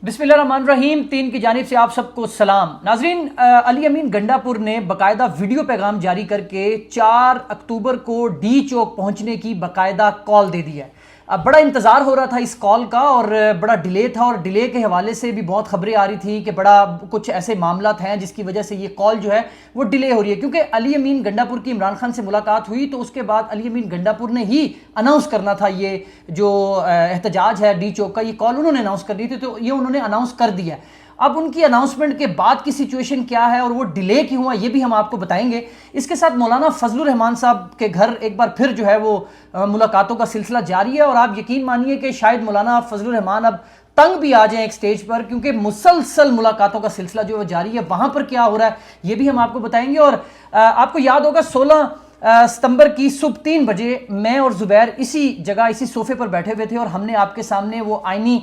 بسم اللہ الرحمن الرحیم. تین کی جانب سے آپ سب کو سلام. ناظرین, علی امین گنڈا پور نے باقاعدہ ویڈیو پیغام جاری کر کے 4 اکتوبر کو ڈی چوک پہنچنے کی باقاعدہ کال دے دی ہے. بڑا انتظار ہو رہا تھا اس کال کا اور بڑا ڈیلے تھا, اور ڈیلے کے حوالے سے بھی بہت خبریں آ رہی تھی کہ بڑا کچھ ایسے معاملات ہیں جس کی وجہ سے یہ کال جو ہے وہ ڈیلے ہو رہی ہے. کیونکہ علی امین گنڈا پور کی عمران خان سے ملاقات ہوئی تو اس کے بعد علی امین گنڈا پور نے ہی اناؤنس کرنا تھا یہ جو احتجاج ہے ڈی چوک کا, یہ کال انہوں نے اناؤنس کرنی تھی تو یہ انہوں نے اناؤنس کر دیا ہے. اب ان کی اناؤنسمنٹ کے بعد کی سچویشن کیا ہے اور وہ ڈیلے کیوں ہوا یہ بھی ہم آپ کو بتائیں گے. اس کے ساتھ مولانا فضل الرحمان صاحب کے گھر ایک بار پھر جو ہے وہ ملاقاتوں کا سلسلہ جاری ہے, اور آپ یقین مانیے کہ شاید مولانا فضل الرحمان اب تنگ بھی آ جائیں ایک سٹیج پر, کیونکہ مسلسل ملاقاتوں کا سلسلہ جو جاری ہے وہاں پر کیا ہو رہا ہے یہ بھی ہم آپ کو بتائیں گے. اور آپ کو یاد ہوگا 16 ستمبر کی صبح 3 بجے میں اور زبیر اسی جگہ اسی صوفے پر بیٹھے ہوئے تھے اور ہم نے آپ کے سامنے وہ آئینی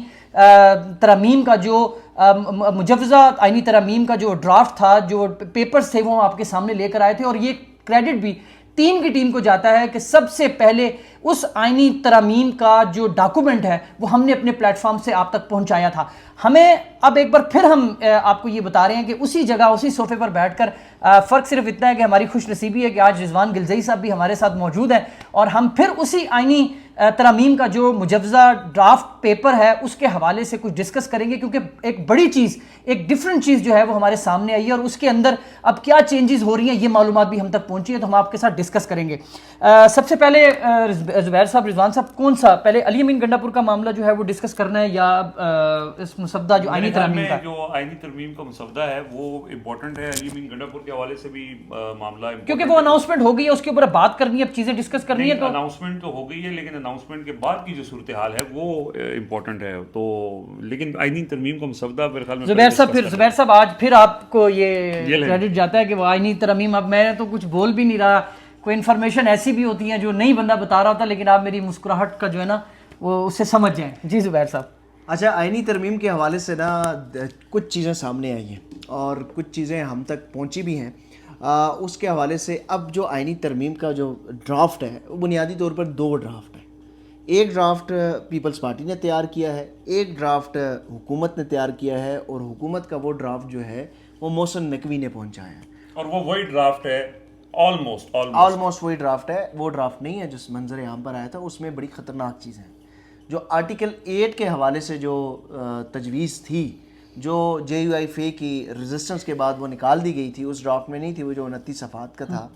ترامیم کا جو مجوزہ آئینی ترامیم کا جو ڈرافٹ تھا, جو پیپرز تھے وہ آپ کے سامنے لے کر آئے تھے. اور یہ کریڈٹ بھی ٹیم کی ٹیم کو جاتا ہے کہ سب سے پہلے اس آئینی ترامیم کا جو ڈاکومنٹ ہے وہ ہم نے اپنے پلیٹ فارم سے آپ تک پہنچایا تھا. ہمیں اب ایک بار پھر ہم آپ کو یہ بتا رہے ہیں کہ اسی جگہ اسی صوفے پر بیٹھ کر فرق صرف اتنا ہے کہ ہماری خوش نصیبی ہے کہ آج رضوان گلزئی صاحب بھی ہمارے ساتھ موجود ہیں, اور ہم پھر اسی آئینی ترامیم کا جو مجوزہ ڈرافٹ پیپر ہے اس کے حوالے سے کچھ ڈسکس کریں گے, کیونکہ ایک بڑی چیز, ایک ڈیفرنٹ چیز جو ہے وہ ہمارے سامنے آئی ہے اور اس کے اندر اب کیا چینجز ہو رہی ہیں یہ معلومات بھی ہم تک پہنچی ہیں تو ہم آپ کے ساتھ ڈسکس کریں گے. سب سے پہلے زبیر صاحب, رضوان صاحب, کون سا پہلے علی امین گنڈا پور کا معاملہ جو ہے وہ ڈسکس کرنا ہے یا اس مسودہ جو آئینی ترمیم کا جو آئینی ترمیم کا مسودہ ہے وہ امپورٹنٹ ہے. علی امین گنڈا پور کے حوالے سے بھی معاملہ کیونکہ وہ اناؤنسمنٹ ہو گئی ہے, اس کے اوپر بات کرنی ہے, اب چیزیں ڈسکس کرنی ہے. تو اناؤنسمنٹ تو ہو گئی ہے لیکن اناؤنسمنٹ کے بعد کی جو صورتحال ہے وہ امپورٹنٹ ہے. تو لیکن آئینی ترمیم کا مسودہ میرے خیال میں زبیر صاحب آج پھر آپ کو یہ کریڈٹ جاتا ہے کہ وہ آئینی ترمیم, اب میں تو کچھ بول بھی نہیں رہا, کوئی انفارمیشن ایسی بھی ہوتی ہیں جو نہیں بندہ بتا رہا ہوتا, لیکن آپ میری مسکراہٹ کا جو ہے نا وہ اس سے سمجھ جائیں. جی زبیر صاحب. اچھا, آئینی ترمیم کے حوالے سے نا کچھ چیزیں سامنے آئی ہیں اور کچھ چیزیں ہم تک پہنچی بھی ہیں. اس کے حوالے سے اب جو آئینی ترمیم کا جو ڈرافٹ ہے وہ بنیادی طور پر 2 ڈرافٹ ہیں. ایک ڈرافٹ پیپلز پارٹی نے تیار کیا ہے, ایک ڈرافٹ حکومت نے تیار کیا ہے, اور حکومت کا وہ ڈرافٹ جو ہے وہ محسن نقوی نے پہنچایا ہے. اور وہ وہی ڈرافٹ ہے, آلموسٹ وہی ڈرافٹ ہے. وہ ڈرافٹ نہیں ہے جس منظر عام پر آیا تھا, اس میں بڑی خطرناک چیزیں ہیں. جو آرٹیکل 8 کے حوالے سے جو تجویز تھی, جو جے یو آئی فے کی ریزسٹنس کے بعد وہ نکال دی گئی تھی, اس ڈرافٹ میں نہیں تھی, وہ جو 29 صفحات کا تھا.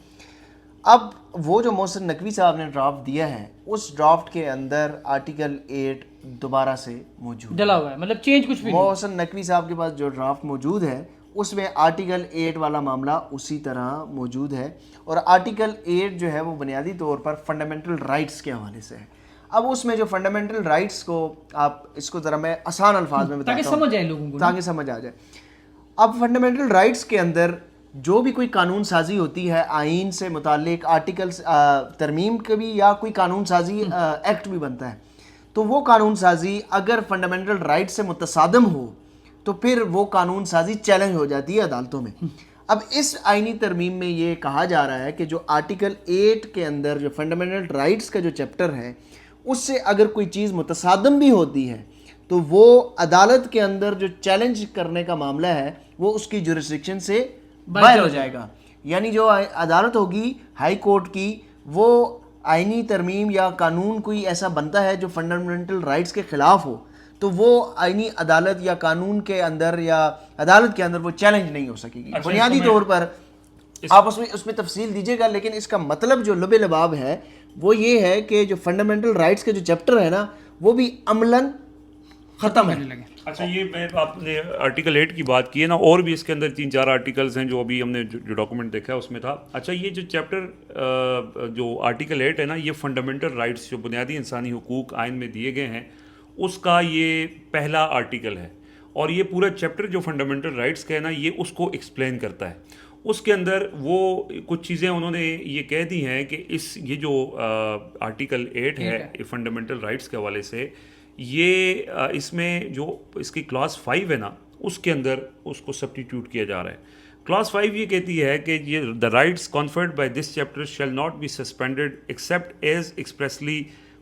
اب وہ جو محسن نقوی صاحب نے ڈرافٹ دیا ہے اس ڈرافٹ کے اندر آرٹیکل 8 دوبارہ سے موجود ڈلا ہوا ہے, مطلب چینج کچھ بھی. محسن نقوی صاحب کے پاس جو ڈرافٹ موجود ہے اس میں آرٹیکل 8 والا معاملہ اسی طرح موجود ہے. اور آرٹیکل 8 جو ہے وہ بنیادی طور پر فنڈامنٹل رائٹس کے حوالے سے ہے. اب اس میں جو فنڈامنٹل رائٹس کو آپ اس کو ذرا میں آسان الفاظ میں بتاتا ہوں تاکہ سمجھ آئے لوگوں کو, تاکہ سمجھ آ جائے. اب فنڈامنٹل رائٹس کے اندر جو بھی کوئی قانون سازی ہوتی ہے آئین سے متعلق, آرٹیکلس ترمیم کا بھی یا کوئی قانون سازی ایکٹ بھی بنتا ہے, تو وہ قانون سازی اگر فنڈامنٹل رائٹ سے متصادم ہو تو پھر وہ قانون سازی چیلنج ہو جاتی ہے عدالتوں میں. اب اس آئینی ترمیم میں یہ کہا جا رہا ہے کہ جو آرٹیکل 8 کے اندر جو فنڈامنٹل رائٹس کا جو چیپٹر ہے اس سے اگر کوئی چیز متصادم بھی ہوتی ہے تو وہ عدالت کے اندر جو چیلنج کرنے کا معاملہ ہے وہ اس کی جورسڈکشن سے باہر ہو جائے گا. یعنی جو عدالت ہوگی ہائی کورٹ کی, وہ آئینی ترمیم یا قانون کوئی ایسا بنتا ہے جو فنڈامنٹل رائٹس کے خلاف ہو تو وہ آئینی عدالت یا قانون کے اندر یا عدالت کے اندر وہ چیلنج نہیں ہو سکے گی. بنیادی طور پر آپ اس میں تفصیل دیجیے گا, لیکن اس کا مطلب جو لب لباب ہے وہ یہ ہے کہ جو فنڈامنٹل رائٹس کے جو چیپٹر ہے نا وہ بھی عملاً ختم ہے. اچھا, یہ آپ نے آرٹیکل 8 کی بات کی ہے نا, اور بھی اس کے اندر 3-4 آرٹیکلز ہیں جو ابھی ہم نے جو ڈاکومنٹ دیکھا ہے اس میں تھا. اچھا, یہ جو چیپٹر جو آرٹیکل 8 ہے نا, یہ فنڈامنٹل رائٹس جو بنیادی انسانی حقوق آئین میں دیے گئے ہیں اس کا یہ پہلا آرٹیکل ہے, اور یہ پورا چیپٹر جو فنڈامنٹل رائٹس کا ہے نا یہ اس کو ایکسپلین کرتا ہے. اس کے اندر وہ کچھ چیزیں انہوں نے یہ کہہ دی ہیں کہ یہ جو آرٹیکل 8 ہے فنڈامنٹل رائٹس کے حوالے سے, یہ اس میں جو اس کی کلاس 5 ہے نا اس کے اندر اس کو سبسٹیٹیوٹ کیا جا رہا ہے. کلاس 5 یہ کہتی ہے کہ یہ the rights conferred by this chapter shall not be suspended except as expressly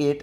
8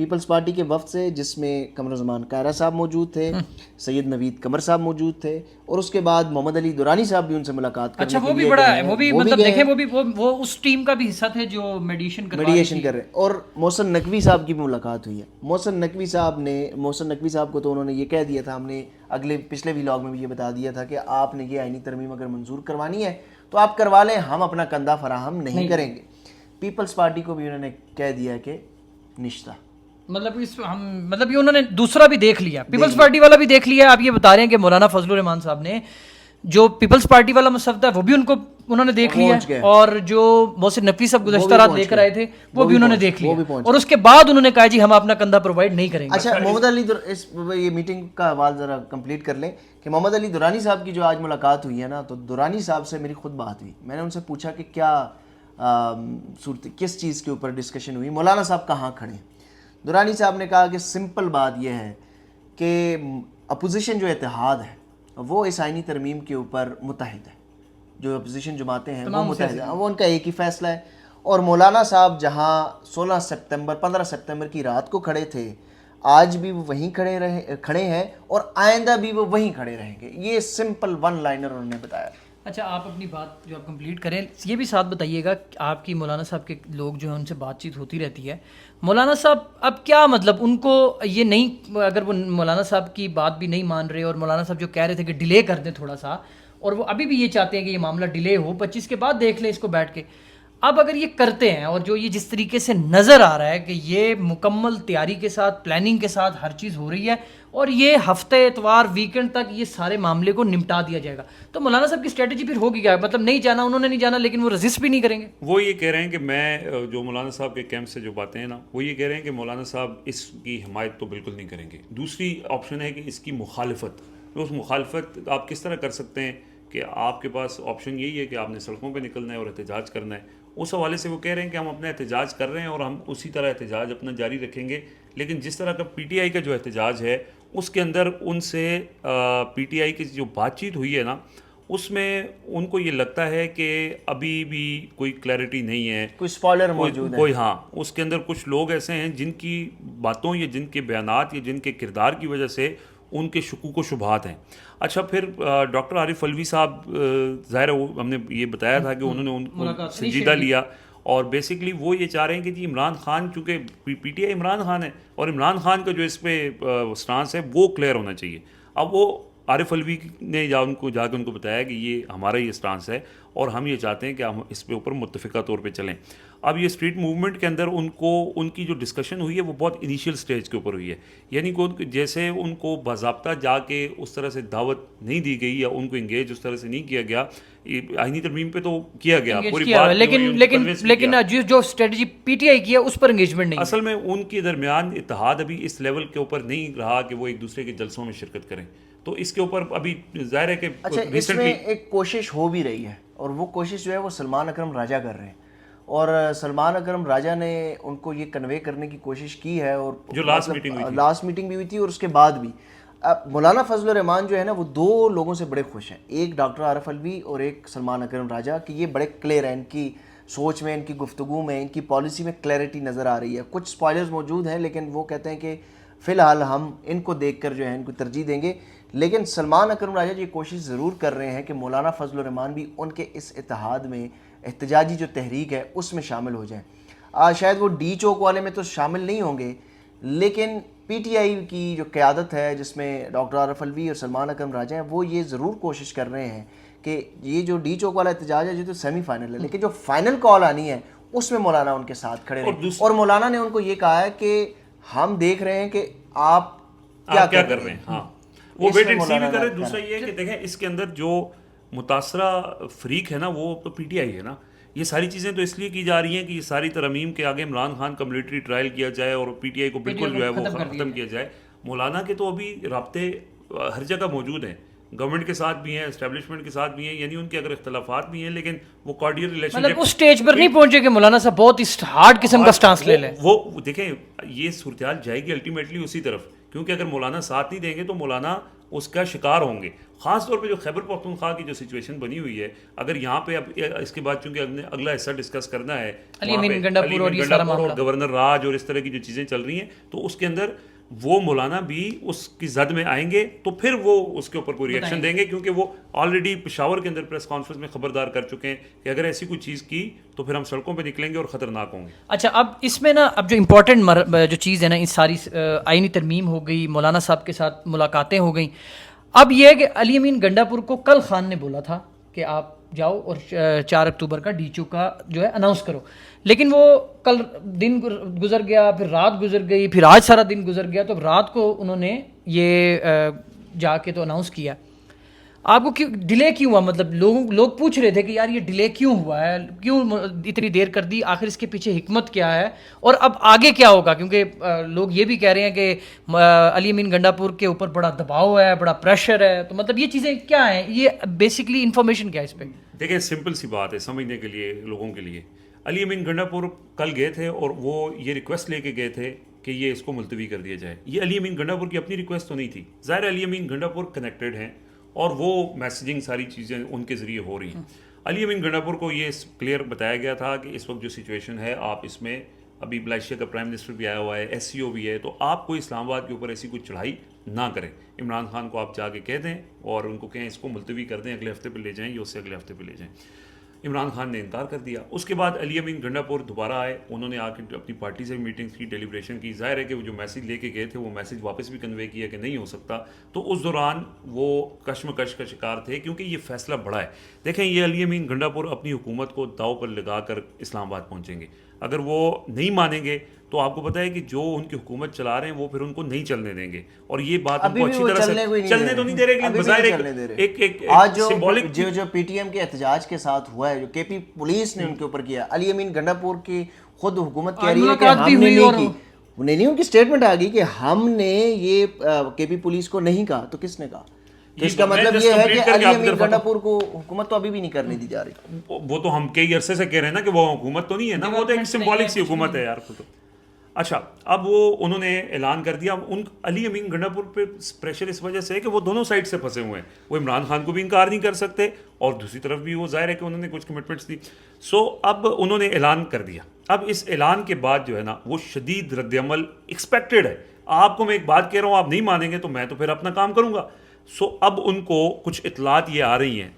Peoples Party کے وفد سے، جس میں قمر زمان کائرہ صاحب موجود تھے، سید نوید قمر صاحب موجود تھے، اور اس کے بعد محمد علی درانی صاحب بھی ان سے ملاقات کرنے اچھا کے وہ بھی لیے بڑا گئے ہے، ہیں، وہ بھی مطلب دیکھیں وہ اس ٹیم کا بھی حصہ تھے جو میڈیشن کر رہے ہیں، اور محسن نقوی صاحب کی بھی ملاقات ہوئی ہے۔ محسن نقوی صاحب کو تو انہوں نے یہ کہہ دیا تھا، ہم نے پچھلے ویلاگ میں بھی یہ بتا دیا تھا کہ آپ نے یہ آئینی ترمیم اگر منظور کروانی ہے تو آپ کروا لیں، ہم اپنا کندھا فراہم نہیں کریں گے۔ پیپلز پارٹی کو بھی انہوں نے کہہ دیا کہ نشتہ، مطلب یہ انہوں نے دوسرا بھی دیکھ لیا، پیپلز پارٹی والا بھی دیکھ لیا۔ آپ یہ بتا رہے ہیں کہ مولانا فضل الرحمان صاحب نے جو پیپلز پارٹی والا مسودہ ہے وہ بھی انہوں نے دیکھ لیا، اور جو محسن نقوی صاحب گزشتہ رات لے کر آئے تھے وہ بھی انہوں نے دیکھ لیا، اور اس کے بعد انہوں نے کہا جی ہم اپنا کندھا پرووائڈ نہیں کریں گے۔ اچھا محمد علی یہ میٹنگ کا حوالہ ذرا کمپلیٹ کر لیں کہ محمد علی درانی صاحب کی جو آج ملاقات ہوئی ہے نا، تو درانی صاحب سے میری خود بات ہوئی، میں نے ان سے پوچھا کہ کیا کس چیز کے اوپر ڈسکشن ہوئی، مولانا صاحب کہاں کھڑے ہیں؟ درانی صاحب نے کہا کہ سمپل بات یہ ہے کہ اپوزیشن جو اتحاد ہے وہ اس آئینی ترمیم کے اوپر متحد ہے، جو اپوزیشن جماعتیں ہیں وہ متحد ہیں، وہ ان کا ایک ہی فیصلہ ہے، اور مولانا صاحب جہاں 15 سپتمبر کی رات کو کھڑے تھے، آج بھی وہ وہیں کھڑے ہیں اور آئندہ بھی وہ وہیں کھڑے رہیں گے۔ یہ سمپل ون لائنر انہوں نے بتایا۔ اچھا آپ اپنی بات جو آپ کمپلیٹ کریں، یہ بھی ساتھ بتائیے گا کہ آپ کی مولانا صاحب کے لوگ جو ہیں ان سے بات چیت ہوتی رہتی ہے، مولانا صاحب اب کیا مطلب ان کو یہ نہیں، اگر وہ مولانا صاحب کی بات بھی نہیں مان رہے اور مولانا صاحب جو کہہ رہے تھے کہ ڈیلے کر دیں تھوڑا سا، اور وہ ابھی بھی یہ چاہتے ہیں کہ یہ معاملہ ڈیلے ہو، 25 کے بعد دیکھ لیں اس کو بیٹھ کے، اب اگر یہ کرتے ہیں اور جو یہ جس طریقے سے نظر آ رہا ہے کہ یہ مکمل تیاری کے ساتھ پلاننگ کے ساتھ ہر چیز ہو رہی ہے اور یہ ہفتے اتوار ویکنڈ تک یہ سارے معاملے کو نمٹا دیا جائے گا، تو مولانا صاحب کی اسٹریٹجی پھر ہوگی کیا؟ مطلب نہیں جانا، انہوں نے نہیں جانا لیکن وہ رزسٹ بھی نہیں کریں گے۔ وہ یہ کہہ رہے ہیں کہ میں جو مولانا صاحب کے کیمپ سے جو باتیں ہیں نا، وہ یہ کہہ رہے ہیں کہ مولانا صاحب اس کی حمایت تو بالکل نہیں کریں گے۔ دوسری آپشن ہے کہ اس کی مخالفت، اس مخالفت آپ کس طرح کر سکتے ہیں کہ آپ کے پاس آپشن یہی ہے کہ آپ نے سڑکوں پہ نکلنا ہے اور احتجاج کرنا ہے۔ اس حوالے سے وہ کہہ رہے ہیں کہ ہم اپنا احتجاج کر رہے ہیں اور ہم اسی طرح احتجاج اپنا جاری رکھیں گے، لیکن جس طرح کا پی ٹی آئی کا جو احتجاج ہے اس کے اندر ان سے پی ٹی آئی کی جو بات چیت ہوئی ہے نا، اس میں ان کو یہ لگتا ہے کہ ابھی بھی کوئی کلیئرٹی نہیں ہے، کوئی اسپوائلر موجود ہے، کوئی ہاں اس کے اندر کچھ لوگ ایسے ہیں جن کی باتوں یا جن کے بیانات یا جن کے کردار کی وجہ سے ان کے شکوک و شبہات ہیں۔ اچھا پھر ڈاکٹر عارف علوی صاحب، ظاہر ہے ہم نے یہ بتایا تھا کہ انہوں نے ان کو سنجیدہ لیا، اور بیسکلی وہ یہ چاہ رہے ہیں کہ جی عمران خان، چونکہ P T I Imran Khan ہے اور عمران خان کا جو اس پہ سٹانس ہے وہ کلیئر ہونا چاہیے۔ اب وہ عارف علوی نے جا کے ان کو بتایا کہ یہ ہمارا یہ سٹانس ہے اور ہم یہ چاہتے ہیں کہ ہم اس پہ اوپر متفقہ طور پہ چلیں۔ اب یہ اسٹریٹ موومنٹ کے اندر ان کی جو ڈسکشن ہوئی ہے وہ بہت انیشیل سٹیج کے اوپر ہوئی ہے، یعنی کہ جیسے ان کو باضابطہ جا کے اس طرح سے دعوت نہیں دی گئی یا ان کو انگیج اس طرح سے نہیں کیا گیا۔ آئینی ترمیم پہ تو کیا گیا پوری بات، لیکن جو اسٹریٹجی پی ٹی آئی کی ہے اس پر انگیجمنٹ نہیں۔ اصل میں ان کے درمیان اتحاد ابھی اس لیول کے اوپر نہیں رہا کہ وہ ایک دوسرے کے جلسوں میں شرکت کریں، تو اس کے اوپر ابھی ظاہر ہے کہ اچھا اس میں ایک کوشش ہو بھی رہی ہے، اور وہ کوشش جو ہے وہ سلمان اکرم راجہ کر رہے ہیں، اور سلمان اکرم راجہ نے ان کو یہ کنوے کرنے کی کوشش کی ہے، اور جو لاسٹ میٹنگ بھی ہوئی تھی اور اس کے بعد بھی مولانا فضل الرحمان جو ہے نا وہ دو لوگوں سے بڑے خوش ہیں، ایک ڈاکٹر عارف علوی اور ایک سلمان اکرم راجہ، کہ یہ بڑے کلیئر ہیں، ان کی سوچ میں، ان کی گفتگو میں، ان کی پالیسی میں کلیئرٹی نظر آ رہی ہے۔ کچھ سپوائلرز موجود ہیں لیکن وہ کہتے ہیں کہ فی الحال ہم ان کو دیکھ کر جو ہے ان کو ترجیح دیں گے، لیکن سلمان اکرم راجہ یہ کوشش ضرور کر رہے ہیں کہ مولانا فضل الرحمان بھی ان کے اس اتحاد میں، احتجاجی جو تحریک ہے اس میں شامل ہو جائیں۔ شاید وہ ڈی چوک والے میں تو شامل نہیں ہوں گے، لیکن پی ٹی آئی کی جو قیادت ہے جس میں ڈاکٹر عارف علوی اور سلمان اکرم راجہ ہیں، وہ یہ ضرور کوشش کر رہے ہیں کہ یہ جو ڈی چوک والا احتجاج ہے یہ تو سیمی فائنل ہے، لیکن جو فائنل کال آنی ہے اس میں مولانا ان کے ساتھ کھڑے رہیں، اور مولانا نے ان کو یہ کہا ہے کہ ہم دیکھ رہے ہیں کہ آپ کیا کر رہے ہیں۔ ہاں وہ ویٹ اینڈ سی بھی کر رہے ہیں۔ دوسرا یہ ہے کہ دیکھیں اس کے اندر جو متاثرہ فریق ہے نا وہ تو پی ٹی آئی ہے نا، یہ ساری چیزیں تو اس لیے کی جا رہی ہیں کہ یہ ساری ترمیم کے آگے عمران خان کا ملٹری ٹرائل کیا جائے اور پی ٹی آئی کو بالکل جو ہے وہ ختم کیا جائے۔ مولانا کے تو ابھی رابطے ہر جگہ موجود ہیں، گورنمنٹ کے ساتھ بھی ہیں، اسٹیبلشمنٹ کے ساتھ بھی ہیں، یعنی ان کے اگر اختلافات بھی ہیں لیکن وہ کارڈیل ریلیشن مطلب اس سٹیج پر نہیں پہنچے کہ مولانا صاحب بہت ہی ہارڈ قسم کا سٹانس لے لیں۔ وہ دیکھیں یہ صورتحال جائے گی الٹیمیٹلی اسی طرف کیونکہ اگر مولانا ساتھ نہیں دیں گے تو مولانا اس کا شکار ہوں گے. خاص طور پہ جو خیبر پختونخوا کی جو سچویشن بنی ہوئی ہے, اگر یہاں پہ اب اس کے بعد چونکہ اگلا حصہ ڈسکس کرنا ہے علی امین گنڈا پور اور یہ سارا معاملہ, گورنر راج اور اس طرح کی جو چیزیں چل رہی ہیں, تو اس کے اندر وہ مولانا بھی اس کی زد میں آئیں گے, تو پھر وہ اس کے اوپر کوئی ریئیکشن دیں گے, کیونکہ وہ آلریڈی پشاور کے اندر پریس کانفرنس میں خبردار کر چکے ہیں کہ اگر ایسی کوئی چیز کی تو پھر ہم سڑکوں پہ نکلیں گے اور خطرناک ہوں گے. اچھا, اب اس میں نا اب جو امپورٹنٹ جو چیز ہے نا, اس ساری آئینی ترمیم ہو گئی, مولانا صاحب کے ساتھ ملاقاتیں ہو گئیں. اب یہ ہے کہ علی امین گنڈا پور کو کل خان نے بولا تھا کہ آپ جاؤ اور 4 اکتوبر کا ڈی چو کا جو ہے اناؤنس کرو, لیکن وہ کل دن گزر گیا, پھر رات گزر گئی, پھر آج سارا دن گزر گیا, تو رات کو انہوں نے یہ جا کے تو اناؤنس کیا. آپ کو کیوں ڈیلے کیوں ہوا؟ مطلب لوگ پوچھ رہے تھے کہ یار یہ ڈیلے کیوں ہوا ہے, کیوں اتنی دیر کر دی, آخر اس کے پیچھے حکمت کیا ہے, اور اب آگے کیا ہوگا؟ کیونکہ لوگ یہ بھی کہہ رہے ہیں کہ علی امین گنڈا پور کے اوپر بڑا دباؤ ہے, بڑا پریشر ہے, تو مطلب یہ چیزیں کیا ہیں, یہ بیسکلی انفارمیشن کیا ہے اس پہ؟ دیکھیں سمپل سی بات ہے سمجھنے کے لیے لوگوں کے لیے. علی امین گنڈا پور کل گئے تھے اور وہ یہ ریکویسٹ لے کے گئے تھے کہ یہ اس کو ملتوی کر دیا جائے. یہ علی امین گنڈا پور کی اپنی ریکویسٹ تو نہیں تھی. ظاہر علی امین گنڈا پور کنیکٹڈ ہیں اور وہ میسیجنگ ساری چیزیں ان کے ذریعے ہو رہی ہیں. علی امین گنڈا پور کو یہ کلیئر بتایا گیا تھا کہ اس وقت جو سچویشن ہے, آپ اس میں ابھی ملائیشیا کا پرائم منسٹر بھی آیا ہوا ہے, ایس سی او بھی ہے, تو آپ کوئی اسلام آباد کے اوپر ایسی کوئی چڑھائی نہ کریں. عمران خان کو آپ جا کے کہہ دیں اور ان کو کہیں اس کو ملتوی کر دیں, اگلے ہفتے پہ لے جائیں یا اس سے اگلے ہفتے پہ لے جائیں. عمران خان نے انکار کر دیا. اس کے بعد علی امین گنڈا پور دوبارہ آئے, انہوں نے آ کے اپنی پارٹی سے میٹنگس کی, ڈیلیبریشن کی. ظاہر ہے کہ وہ جو میسیج لے کے گئے تھے وہ میسیج واپس بھی کنوے کیا کہ نہیں ہو سکتا, تو اس دوران وہ کشمکش کا شکار تھے کیونکہ یہ فیصلہ بڑا ہے. دیکھیں یہ علی امین گنڈا پور اپنی حکومت کو داؤ پر لگا کر اسلام آباد پہنچیں گے. اگر وہ نہیں مانیں گے تو آپ کو پتہ ہے کہ جو ان کی حکومت چلا رہے ہیں وہ پھر ان کو نہیں چلنے دیں گے, اور یہ بات ان کو اچھی طرح سے چلنے تو نہیں دے رہے. بظاہر ایک آج سمبولک جو پی ٹی ایم کے احتجاج کے ساتھ ہوا ہے, جو کے پی پولیس نے ان کے اوپر کیا, علی امین گنڈا پور کی خود حکومت کہہ رہی ہے کہ ہم نے نہیں کی, انہیں نہیں, ان کی اسٹیٹمنٹ آ گئی کہ ہم نے یہ کے پی پولیس کو نہیں کہا, تو کس نے کہا؟ تو اس کا مطلب یہ ہے کہ علی امین گنڈا پور کو حکومت تو ابھی بھی نہیں کرنے دی جا رہی. وہ تو ہم کئی عرصے سے کہہ رہے ہیں نا کہ وہ حکومت تو نہیں ہے نا, وہ تو ایک سمبولک سی حکومت ہے یار. اچھا, اب وہ انہوں نے اعلان کر دیا. ان علی امین گنڈا پور پہ پریشر اس وجہ سے ہے کہ وہ دونوں سائڈ سے پھنسے ہوئے ہیں. وہ عمران خان کو بھی انکار نہیں کر سکتے اور دوسری طرف بھی وہ ظاہر ہے کہ انہوں نے کچھ کمٹمنٹس دی. سو اب انہوں نے اعلان کر دیا. اب اس اعلان کے بعد جو ہے نا وہ شدید رد عمل ایکسپیکٹڈ ہے. آپ کو میں ایک بات کہہ رہا ہوں, آپ نہیں مانیں گے تو میں تو پھر اپنا کام کروں گا. سو اب ان کو کچھ اطلاعات یہ آ رہی ہیں,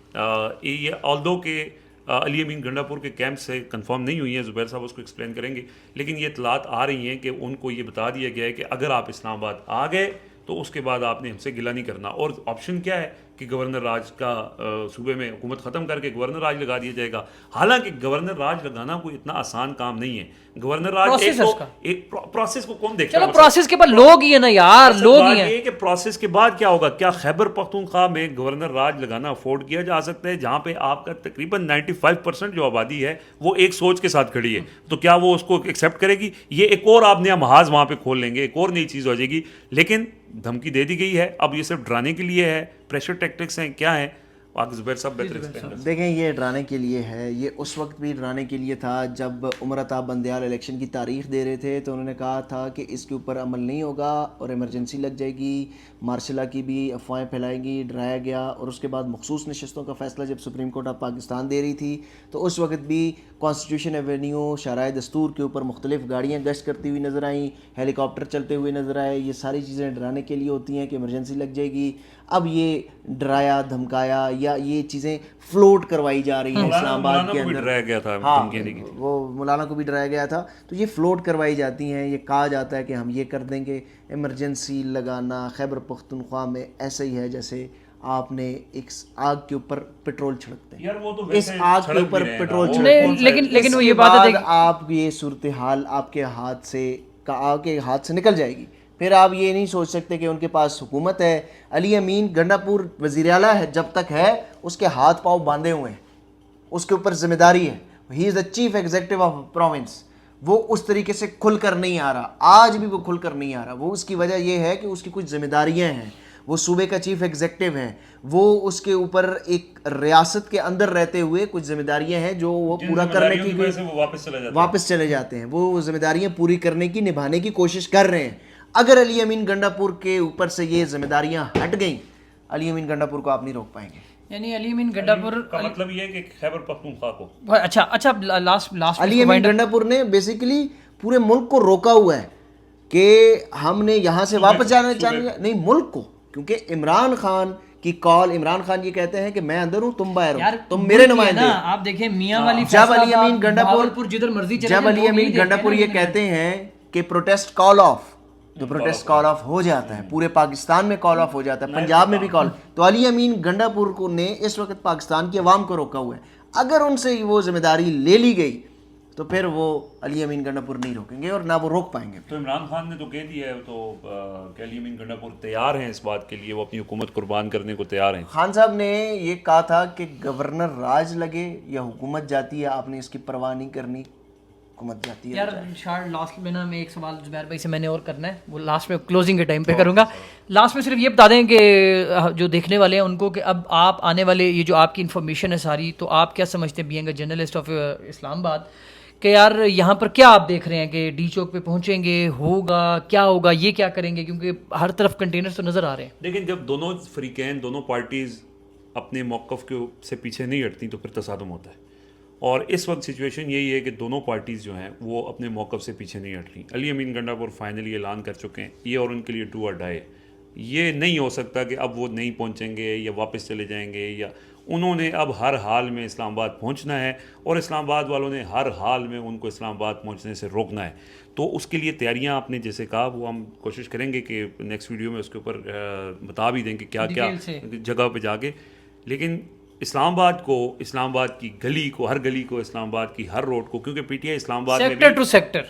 یہ آلدو کہ علی امین گنڈا پور کے کیمپ سے کنفرم نہیں ہوئی ہیں, زبیر صاحب اس کو ایکسپلین کریں گے, لیکن یہ اطلاعات آ رہی ہیں کہ ان کو یہ بتا دیا گیا ہے کہ اگر آپ اسلام آباد آ گئے تو اس کے بعد آپ نے ہم سے گلہ نہیں کرنا. اور آپشن کیا ہے کہ گورنر راج کا صوبے میں حکومت ختم کر کے گورنر راج لگا دیا جائے گا. حالانکہ گورنر راج لگانا کوئی اتنا آسان کام نہیں ہے. گورنر راج ایک پروسیس کو کون دیکھتا ہے؟ چلو پروسیس کے بعد لوگ ہی ہیں نا یار, لوگ ہی ہیں. یہ کہ پروسیس کے بعد کیا ہوگا, کیا خیبر پختونخوا میں گورنر راج لگانا افورڈ کیا جا سکتا ہے جہاں پہ آپ کا تقریباً 95% جو آبادی ہے وہ ایک سوچ کے ساتھ کھڑی ہے؟ تو کیا وہ اس کو ایکسیپٹ کرے گی؟ یہ ایک اور آپ نیا محاذ وہاں پہ کھول لیں گے, ایک اور نئی چیز ہو جائے گی. لیکن دھمکی دے دی گئی ہے. اب یہ صرف ڈرانے کے لیے ہے, پریشر ٹیکٹکس ہیں, کیا ہیں؟ زبیر صاحب بہتر ایکسپلین کریں. دیکھیں یہ ڈرانے کے لیے ہے, یہ اس وقت بھی ڈرانے کے لیے تھا جب عمر عطا بندیال الیکشن کی تاریخ دے رہے تھے, تو انہوں نے کہا تھا کہ اس کے اوپر عمل نہیں ہوگا اور ایمرجنسی لگ جائے گی. مارشلہ کی بھی افواہیں پھیلائیں گی, ڈرایا گیا. اور اس کے بعد مخصوص نشستوں کا فیصلہ جب سپریم کورٹ آف پاکستان دے رہی تھی تو اس وقت بھی کانسٹیٹیوشن ایونیو شاہراہ دستور کے اوپر مختلف گاڑیاں گشت کرتی ہوئی نظر آئیں, ہیلی کاپٹر چلتے ہوئے نظر آئے. یہ ساری چیزیں ڈرانے کے لیے ہوتی ہیں کہ ایمرجنسی لگ جائے گی. اب یہ ڈرایا دھمکایا یا یہ چیزیں فلوٹ کروائی جا رہی ہیں اسلام آباد کے اندر. ڈرایا گیا تھا, ہاں وہ مولانا کو بھی ڈرایا گیا تھا. تو یہ فلوٹ کروائی جاتی ہیں, یہ کہا جاتا ہے کہ ہم یہ کر دیں گے. ایمرجنسی لگانا خیبر پختونخوا میں ایسا ہی ہے جیسے آپ نے ایک آگ کے اوپر پیٹرول چھڑکتے ہیں. اس آگ کے اوپر پیٹرول چھڑکتے, لیکن وہ یہ بات ہے آپ یہ صورتحال آپ کے ہاتھ سے نکل جائے گی. پھر آپ یہ نہیں سوچ سکتے کہ ان کے پاس حکومت ہے. علی امین گنڈا پور وزیر اعلیٰ ہے, جب تک ہے اس کے ہاتھ پاؤں باندھے ہوئے ہیں, اس کے اوپر ذمہ داری ہے. ہی از دا چیف ایگزیکٹو آف پروونس. وہ اس طریقے سے کھل کر نہیں آ رہا, آج بھی وہ کھل کر نہیں آ رہا. وہ اس کی وجہ یہ ہے کہ اس کی کچھ ذمہ داریاں ہیں. وہ صوبے کا چیف ایگزیکٹو ہے, وہ اس کے اوپر ایک ریاست کے اندر رہتے ہوئے کچھ ذمہ داریاں ہیں جو وہ پورا کرنے کی واپس چلے جاتے ہیں. وہ ذمہ داریاں پوری کرنے کی, نبھانے کی کوشش کر رہے ہیں. اگر علی امین گنڈاپور کے اوپر سے یہ ذمہ داریاں ہٹ گئیں، علی امین گنڈاپور کو آپ نہیں روک پائیں گے. یعنی علی امین گنڈاپور کا مطلب یہ ہے کہ خیبر پختونخوا کو اچھا لاسٹ علی امین گنڈاپور نے بیسیکلی پورے ملک کو روکا ہوا ہے کہ ہم نے یہاں سے واپس جانا چاہیے، نہیں ملک کو، کیونکہ عمران خان کی کال، عمران خان یہ کہتے ہیں کہ میں اندر ہوں تم باہر ہو، تم میرے نمائندے. آپ دیکھیں میاں والی جب علی امین گنڈاپور جدھر مرضی جب علی امین گنڈاپور یہ کہتے ہیں کہ پروٹیسٹ کال آف، تو پروٹیسٹ کال آف ہو جاتا ہے، پورے پاکستان میں کال آف ہو جاتا ہے، پنجاب میں بھی کال. تو علی امین گنڈاپور کو نے اس وقت پاکستان کی عوام کو روکا ہوا ہے. اگر ان سے وہ ذمہ داری لے لی گئی تو پھر وہ علی امین گنڈاپور نہیں روکیں گے اور نہ وہ روک پائیں گے. تو عمران خان نے تو کہہ دیا ہے تو کہ علی امین گنڈاپور تیار ہیں اس بات کے لیے، وہ اپنی حکومت قربان کرنے کو تیار ہیں. خان صاحب نے یہ کہا تھا کہ گورنر راج لگے یا حکومت جاتی ہے، آپ نے اس کی پرواہ نہیں کرنی، حکومت جاتی ہے. یار شارٹ لاسٹ میں نا میں ایک سوال زبیر بھائی سے میں نے اور کرنا ہے، وہ لاسٹ میں کلوزنگ کے ٹائم پہ کروں گا. لاسٹ میں صرف یہ بتا دیں کہ جو دیکھنے والے ہیں ان کو کہ اب آپ آنے والے یہ جو آپ کی انفارمیشن ہے ساری، تو آپ کیا سمجھتے ہیں بینگ اے جرنلسٹ آف اسلام آباد کہ یار یہاں پر کیا آپ دیکھ رہے ہیں کہ ڈی چوک پہ پہنچیں گے، ہوگا کیا ہوگا، یہ کیا کریں گے، کیونکہ ہر طرف کنٹینرز تو نظر آ رہے ہیں. لیکن جب دونوں فریقین، دونوں پارٹیز اپنے موقف کے سے پیچھے نہیں ہٹتی تو پھر تصادم ہوتا ہے. اور اس وقت سچویشن یہی ہے کہ دونوں پارٹیز جو ہیں وہ اپنے موقف سے پیچھے نہیں ہٹ رہی. علی امین گنڈاپور فائنلی اعلان کر چکے ہیں، یہ اور ان کے لیے ڈو اور ڈائی. یہ نہیں ہو سکتا کہ اب وہ نہیں پہنچیں گے یا واپس چلے جائیں گے، یا انہوں نے اب ہر حال میں اسلام آباد پہنچنا ہے اور اسلام آباد والوں نے ہر حال میں ان کو اسلام آباد پہنچنے سے روکنا ہے. تو اس کے لیے تیاریاں آپ نے جیسے کہا وہ ہم کوشش کریں گے کہ نیکسٹ ویڈیو میں اس کے اوپر بتا بھی دیں کہ کیا کیا جگہ پہ جا کے. لیکن اسلام آباد کو، اسلام آباد کی گلی کو، ہر گلی کو، اسلام آباد کی ہر روڈ کو، کیونکہ پی ٹی آئی اسلام آباد میں بھی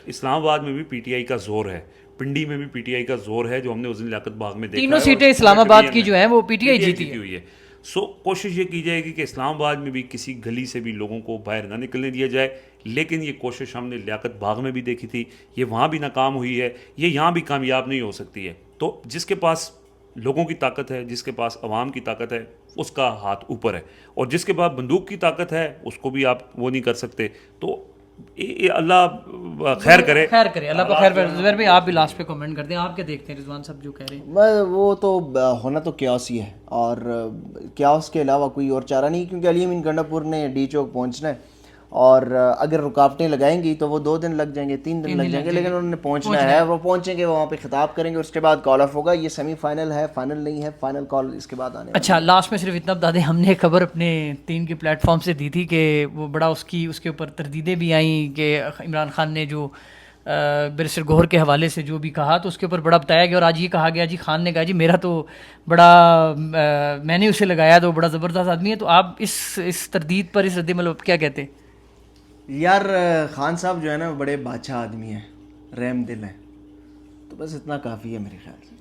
اسلام آباد میں بھی پی ٹی آئی کا زور ہے، پنڈی میں بھی پی ٹی آئی کا زور ہے، جو ہم نے اس دن لیاقت باغ میں دیکھا ہے. تینوں سیٹیں اسلام آباد کی جو ہیں وہ پی ٹی آئی جیتی ہوئی ہے. سو کوشش یہ کی جائے گی کہ اسلام آباد میں بھی کسی گلی سے بھی لوگوں کو باہر نہ نکلنے دیا جائے. لیکن یہ کوشش ہم نے لیاقت باغ میں بھی دیکھی تھی، یہ وہاں بھی ناکام ہوئی ہے، یہ یہاں بھی کامیاب نہیں ہو سکتی ہے. تو جس کے پاس لوگوں کی طاقت ہے، جس کے پاس عوام کی طاقت ہے، اس کا ہاتھ اوپر ہے، اور جس کے پاس بندوق کی طاقت ہے اس کو بھی آپ وہ نہیں کر سکتے. تو اللہ خیر کرے اللہ کو خیر کرے. زبیر بھائی آپ بھی لاسٹ پہ کمنٹ کر دیں، آپ کیا دیکھتے ہیں رضوان صاحب جو کہہ رہے ہیں؟ وہ تو ہونا تو کیاس ہی ہے، اور کیاس کے علاوہ کوئی اور چارہ نہیں، کیونکہ علی امین گنڈاپور نے ڈی چوک پہنچنا ہے، اور اگر رکاوٹیں لگائیں گی تو وہ 2 دن لگ جائیں گے، 3 دن لگ جائیں گے، لیکن انہوں نے پہنچنا ہے، وہ پہنچیں گے، وہاں پہ خطاب کریں گے، اس کے بعد کال آف ہوگا. یہ سیمی فائنل ہے، فائنل نہیں ہے، فائنل کال اس کے بعد آنے. اچھا لاسٹ میں صرف اتنا بتا دیں، ہم نے خبر اپنے 3 کے پلیٹ فارم سے دی تھی کہ وہ بڑا اس کے اوپر تردیدیں بھی آئیں کہ عمران خان نے جو بیرسٹر گوہر کے حوالے سے جو بھی کہا تو اس کے اوپر بڑا بتایا گیا. اور آج یہ کہا گیا جی خان نے کہا جی میرا تو بڑا میں نے اسے لگایا تو بڑا زبردست آدمی ہے. تو آپ اس تردید پر، اس رد عمل کیا کہتے ہیں؟ یار خان صاحب جو ہے نا بڑے بادشاہ آدمی ہیں، رحم دل ہیں، تو بس اتنا کافی ہے میرے خیال سے.